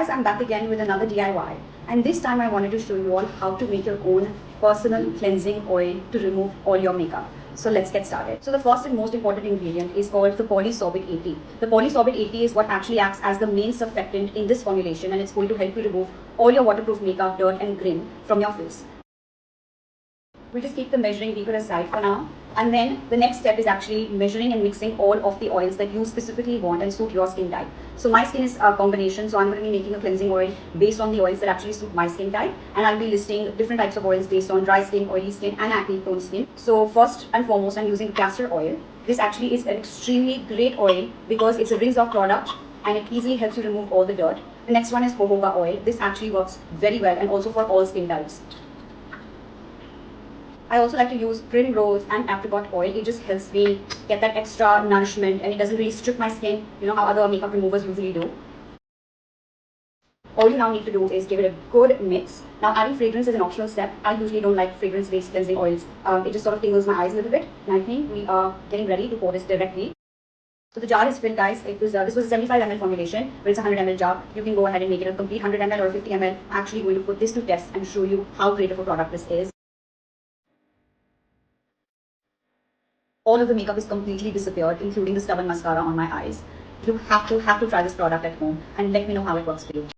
guys, I'm back again with another DIY, and this time I wanted to show you all how to make your own personal cleansing oil to remove all your makeup. So let's get started. So the first and most important ingredient is called the polysorbate 80. The polysorbate 80 is what actually acts as the main surfactant in this formulation, and it's going to help you remove all your waterproof makeup, dirt and grime from your face. We'll just keep the measuring beaker aside for now. And then the next step is actually measuring and mixing all of the oils that you specifically want and suit your skin type. So my skin is a combination, so I'm going to be making a cleansing oil based on the oils that actually suit my skin type. And I'll be listing different types of oils based on dry skin, oily skin and acne prone skin. So first and foremost, I'm using castor oil. This actually is an extremely great oil because it's a rinse off product and it easily helps you remove all the dirt. The next one is jojoba oil. This actually works very well and also for all skin types. I also like to use Primrose and Apricot Oil. It just helps me get that extra nourishment and it doesn't really strip my skin, you know how other makeup removers usually do. All you now need to do is give it a good mix. Now adding fragrance is an optional step. I usually don't like fragrance-based cleansing oils. It just sort of tingles my eyes a little bit. And I think we are getting ready to pour this directly. So the jar is filled, guys. This was a 75 ml formulation, but it's a 100 ml jar. You can go ahead and make it a complete 100 ml or 50 ml. I'm actually going to put this to test and show you how great of a product this is. All of the makeup is completely disappeared, including the stubborn mascara on my eyes. You have to try this product at home and let me know how it works for you.